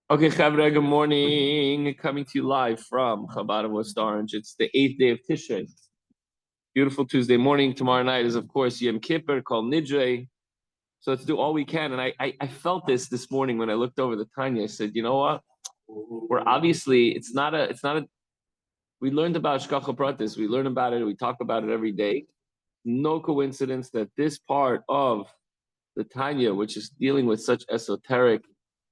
Okay, Chavre, good morning. Coming to you live from Chabad of West Orange. It's the 8th day of Tishrei. Beautiful Tuesday morning. Tomorrow night is, of course, Yom Kippur called Nidre. So let's do all we can. And I felt this morning when I looked over the Tanya. I said, you know what? We're obviously, we learned about Shkacha Pratis. We learn about it. We talk about it every day. No coincidence that this part of the Tanya, which is dealing with such esoteric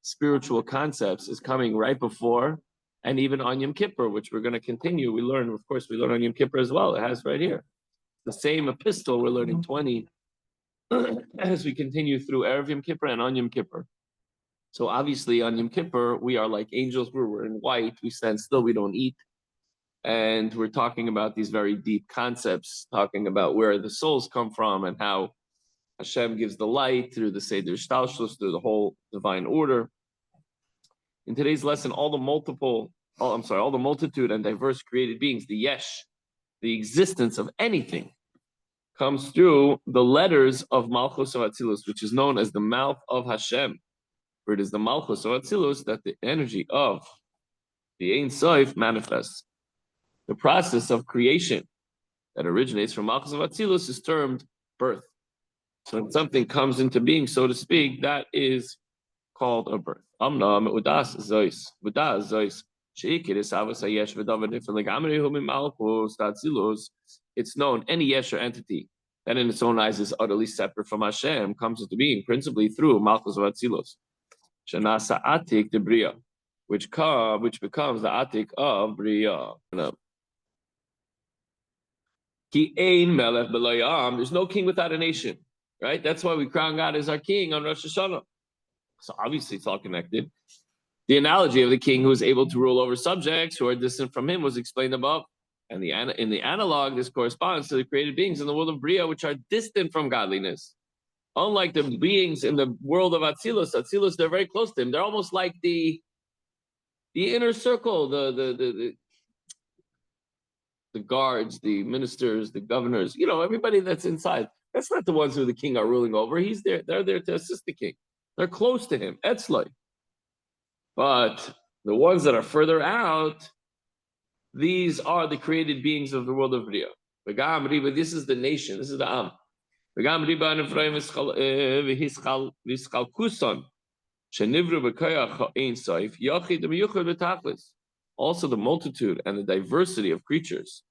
spiritual concepts, is coming right before and even on Yom Kippur, which we're going to continue. We learn on Yom Kippur as well. It has right here. The same epistle, we're learning 20 as we continue through Erev Yom Kippur and on Yom Kippur. So obviously on Yom Kippur, we are like angels. We're in white. We stand still. We don't eat. And we're talking about these very deep concepts, talking about where the souls come from and how Hashem gives the light through the Seder Shtalshlus, through the whole divine order. In today's lesson, all the multitude and diverse created beings, the Yesh, the existence of anything, comes through the letters of Malchus of Atzilus, which is known as the mouth of Hashem. For it is the Malchus of Atzilus that the energy of the Ein Sof manifests. The process of creation that originates from Malchus of Atzilus is termed birth. So when something comes into being, so to speak, that is called a birth. It's known, any yesh or entity that in its own eyes is utterly separate from Hashem comes into being principally through Malchus of Atzilos. Shanasa Atik de Bria, which becomes the Atik of Bria. Ki ein melech b'lo. There's no king without a nation, right? That's why we crown God as our king on Rosh Hashanah. So obviously it's all connected. The analogy of the king who is able to rule over subjects who are distant from him was explained above. And in the analog, this corresponds to the created beings in the world of Bria, which are distant from godliness. Unlike the beings in the world of Atzilus, they're very close to him. They're almost like the inner circle, the guards, the ministers, the governors, everybody that's inside. That's not the ones who the king are ruling over. He's there. They're there to assist the king. They're close to him. Etzloi. But the ones that are further out, these are the created beings of the world of Bria. This is the nation. This is the Am. Also the multitude and the diversity of creatures.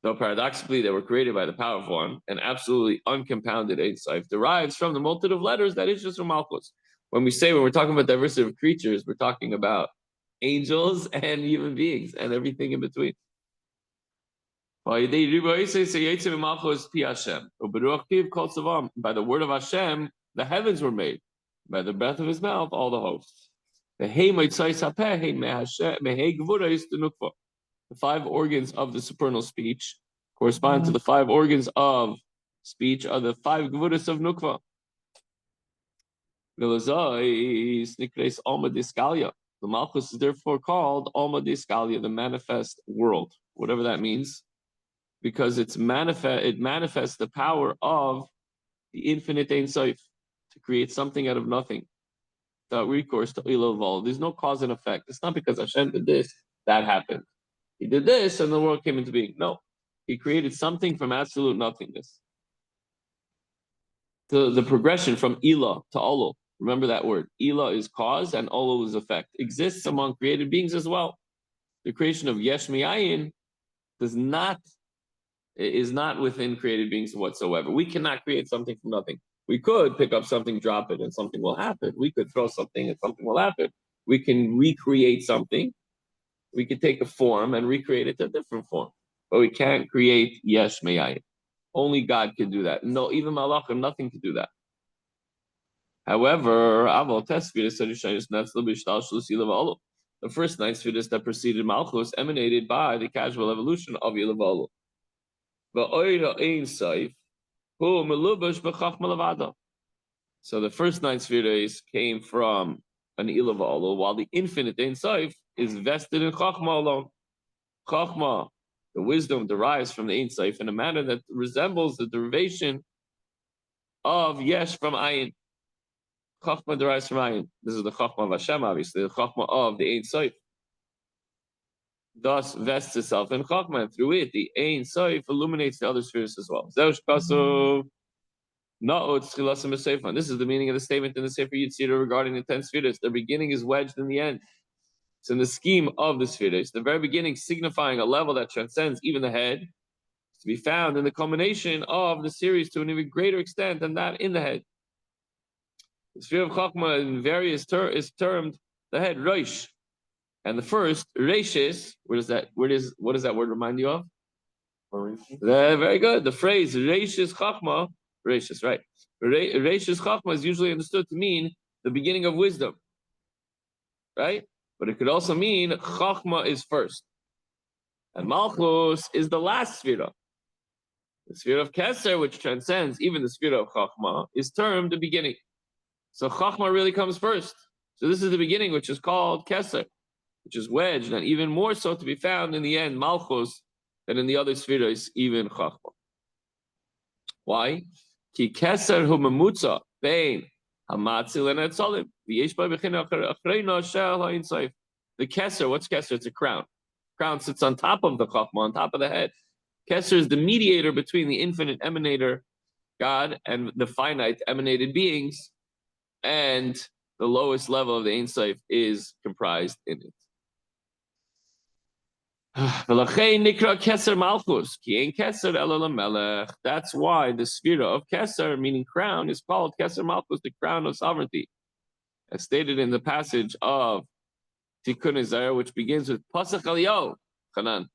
Though paradoxically they were created by the powerful one, and absolutely uncompounded Ein Sof derives from the multitude of letters that is just from Malchus. When we're talking about diversity of creatures, we're talking about angels and human beings and everything in between. By the word of Hashem, the heavens were made. By the breath of his mouth, all the hosts. The 5 organs of the supernal speech correspond to the 5 organs of speech are the 5 gvuras of Nukva. The Malchus is therefore called Alma Diskalia, the manifest world, whatever that means, because it manifests the power of the infinite Ein Sof to create something out of nothing, without recourse to Ilah Vol. There's no cause and effect. It's not because Hashem did this, that happened. He did this and the world came into being. No, he created something from absolute nothingness. The progression from Ilah to Olol, remember that word. Ilah is cause and Olol is effect. Exists among created beings as well. The creation of Yesh Mi'ayin is not within created beings whatsoever. We cannot create something from nothing. We could pick up something, drop it, and something will happen. We could throw something and something will happen. We can recreate something. We could take a form and recreate it to a different form. But we can't create Yesh Me'ayin. Only God can do that. No, even Malachim, nothing can do that. However, the first 9 Sfiras that preceded Malchus emanated by the casual evolution of Yilavolu. So the first 9 Sfiras came from an Ilavolu, while the infinite Ein Sof is vested in Chachma alone. Chachma, the wisdom, derives from the Ein Sof in a manner that resembles the derivation of Yesh from Ayin. Chachma derives from Ayin. This is the Chachma of Hashem, obviously, the Chachma of the Ein Sof. Thus vests itself in Chachma, and through it, the Ein Sof illuminates the other spheres as well. This is the meaning of the statement in the Sefer Yitzira regarding the 10 spheres. The beginning is wedged in the end. It's in the scheme of the spheres. The very beginning signifying a level that transcends even the head is to be found in the culmination of the series to an even greater extent than that in the head. The sphere of Chachma in various is termed the head, Rosh. And the first, Reishis, what does that word remind you of? Very good. The phrase Reishis Chachma, Reishis, right? Reishis Chachma is usually understood to mean the beginning of wisdom, right? But it could also mean Chachma is first. And Malchus is the last sphere. The sphere of Keser, which transcends even the sphere of Chachma, is termed the beginning. So Chachma really comes first. So this is the beginning, which is called Keser, which is wedged, and even more so to be found in the end, Malchus, than in the other spheres, even Chachma. Why? Ki Keser hu memutza bein hamatzil and etzalim v'yesh ba b'china achreina shel ha'in sof. The Keser, what's Keser? It's a crown. Crown sits on top of the Chachma, on top of the head. Keser is the mediator between the infinite emanator, God, and the finite emanated beings, and the lowest level of the Ein Sof is comprised in it. That's why the sphere of Keser, meaning crown, is called Keser Malchus, the crown of sovereignty, as stated in the passage of Tikkun Ezra, which begins with Pasach Eliyahu, Chanan.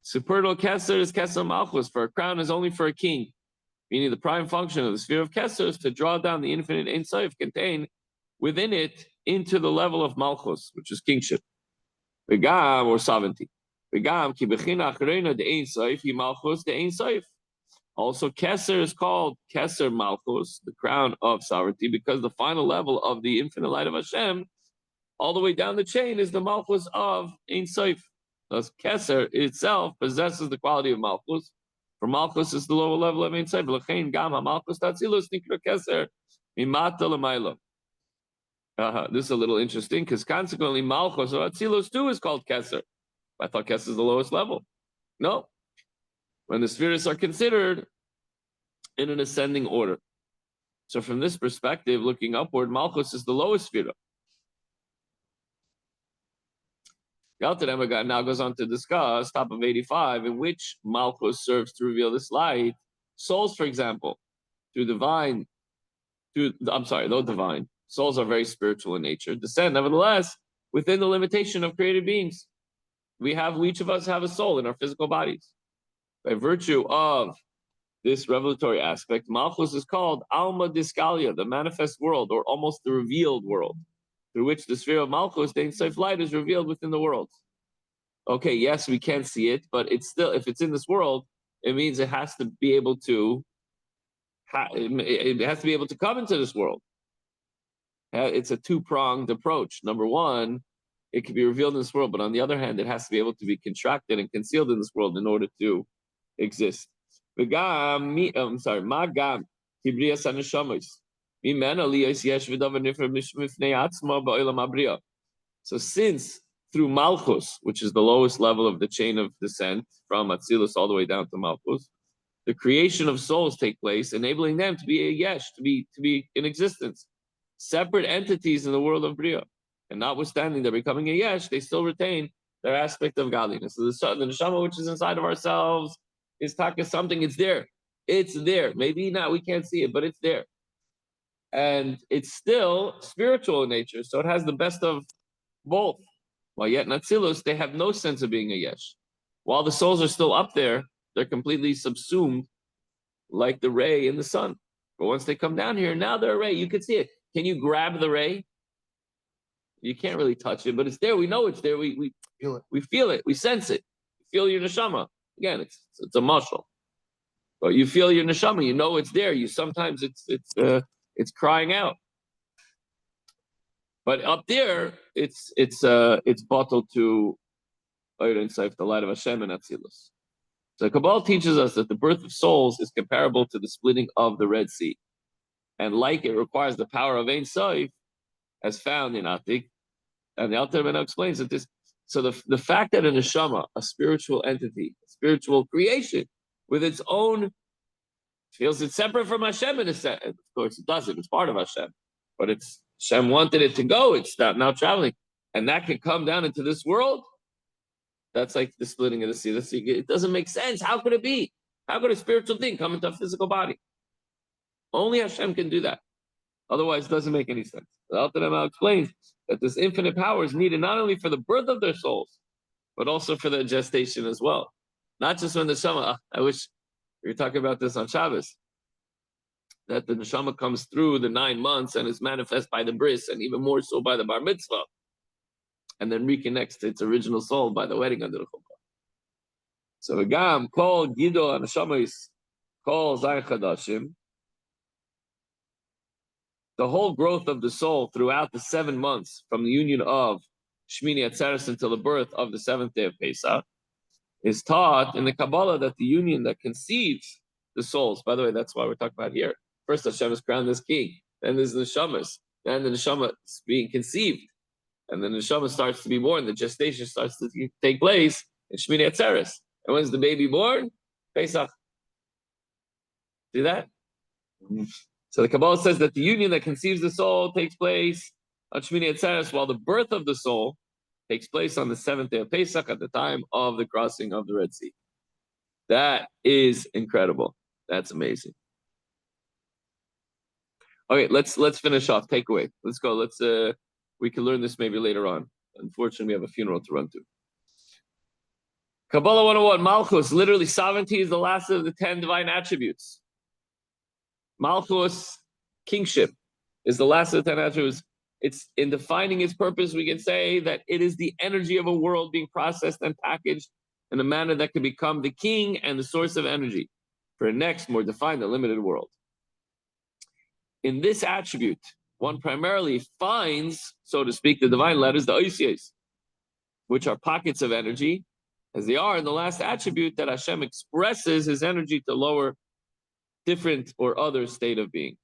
Supernal Keser is Keser Malchus, for a crown is only for a king, meaning the prime function of the sphere of Keser is to draw down the infinite Ein Sof contained within it into the level of Malchus, which is kingship. V'gam, or sovereignty. V'gam ki b'china achreina de Ein Sof hi Malchus de Ein Sof. Also, Keser is called Keser Malchus, the crown of sovereignty, because the final level of the infinite light of Hashem, all the way down the chain, is the Malchus of Ein Sof. Thus, Keser itself possesses the quality of Malchus. For Malchus is the lower level of Ein Sof. L'chein gam ha-Malchus tatzilus nikra Keser mimata l'mayla. This is a little interesting because consequently Malchus or Atzilus too is called Keser. I thought Keser is the lowest level. No. When the spheres are considered in an ascending order. So from this perspective, looking upward, Malchus is the lowest sphere. The Alter Rebbe now goes on to discuss, top of 85, in which Malchus serves to reveal this light. Souls, for example, no divine. Souls are very spiritual in nature. Descend, nevertheless, within the limitation of created beings. Each of us have a soul in our physical bodies. By virtue of this revelatory aspect, Malchus is called Alma Discalia, the manifest world, or almost the revealed world, through which the sphere of Malchus, the Ein Sof light, is revealed within the world. Okay, yes, we can't see it, but it's still, if it's in this world, it means it has to be able to, it has to be able to come into this world. It's a two-pronged approach. Number one, it can be revealed in this world, but on the other hand, it has to be able to be contracted and concealed in this world in order to exist. Magam kibrias haneshamas. So since through Malchus, which is the lowest level of the chain of descent from Atzilus all the way down to Malchus, the creation of souls take place, enabling them to be a yesh, to be in existence, separate entities in the world of Bria. And notwithstanding they're becoming a yesh, they still retain their aspect of godliness. So the neshama, which is inside of ourselves, is taka something. It's there. It's there. Maybe not, we can't see it, but it's there. And it's still spiritual in nature, so it has the best of both. While yet in Atzilus, they have no sense of being a yesh. While the souls are still up there, they're completely subsumed like the ray in the sun. But once they come down here, now they're a ray. You can see it. Can you grab the ray? You can't really touch it, but it's there. We know it's there. We feel it. We feel it. We sense it. You feel your neshama. Again, it's a mashal. But you feel your neshama. You know it's there. You sometimes it's crying out. But up there, it's bottled to Oyer and Seif, the light of Hashem and Atzilus. So Kabbalah teaches us that the birth of souls is comparable to the splitting of the Red Sea. and like it requires the power of Ein Sof, as found in Atik. And the Alter Rebbe explains that this. So the fact that a neshama, a spiritual entity, a spiritual creation, with its own, feels it's separate from Hashem in a sense. Of course, it doesn't. It's part of Hashem, but it's Hashem wanted it to go. It's not now traveling, and that can come down into this world. That's like the splitting of the sea. It doesn't make sense. How could it be? How could a spiritual thing come into a physical body? Only Hashem can do that. Otherwise, it doesn't make any sense. The Alter Rebbe explains that this infinite power is needed not only for the birth of their souls, but also for their gestation as well. Not just when the neshama. I wish we were talking about this on Shabbos, that the neshama comes through the 9 months and is manifest by the bris, and even more so by the bar mitzvah, and then reconnects to its original soul by the wedding under the chuppah. So V'gam kol gidol haneshamos kol zayin chadashim. The whole growth of the soul throughout the 7 months from the union of Shmini Atzeres until the birth of the 7th day of Pesach is taught in the Kabbalah that the union that conceives the souls, by the way, that's why we're talking about here. First Hashem is crowned as king, then there's the neshamas, then the neshama is being conceived, and then the neshama starts to be born, the gestation starts to take place in Shmini Atzeres. And when's the baby born? Pesach. See that? So the Kabbalah says that the union that conceives the soul takes place on Shmini Atzeres, while the birth of the soul takes place on the 7th day of Pesach at the time of the crossing of the Red Sea. That is incredible. That's amazing. Okay, let's finish off. Takeaway. Let's go. We can learn this maybe later on. Unfortunately, we have a funeral to run to. Kabbalah 101, Malchus, literally sovereignty is the last of the 10 divine attributes. Malchus, kingship, is the last of the 10 attributes. It's in defining its purpose, we can say that it is the energy of a world being processed and packaged in a manner that can become the king and the source of energy for a next, more defined and limited world. In this attribute, one primarily finds, so to speak, the divine letters, the oisies, which are pockets of energy, as they are in the last attribute that Hashem expresses his energy to lower, different or other state of being.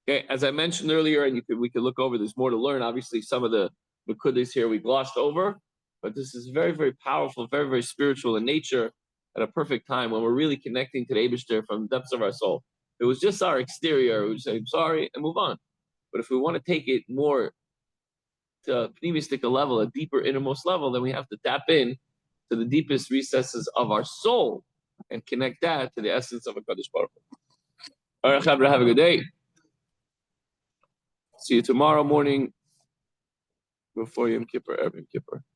Okay, as I mentioned earlier, and we could look over, there's more to learn. Obviously, some of the Mekudas here we glossed over, but this is very, very powerful, very, very spiritual in nature at a perfect time when we're really connecting to the Eibishter from the depths of our soul. If it was just our exterior, we would say, sorry, and move on. But if we want to take it more to a pneumistic level, a deeper innermost level, then we have to tap in to the deepest recesses of our soul and connect that to the essence of a Kadosh Baruch Hu. All right, Chavra, have a good day. See you tomorrow morning before Yom Kippur, Yom Kippur.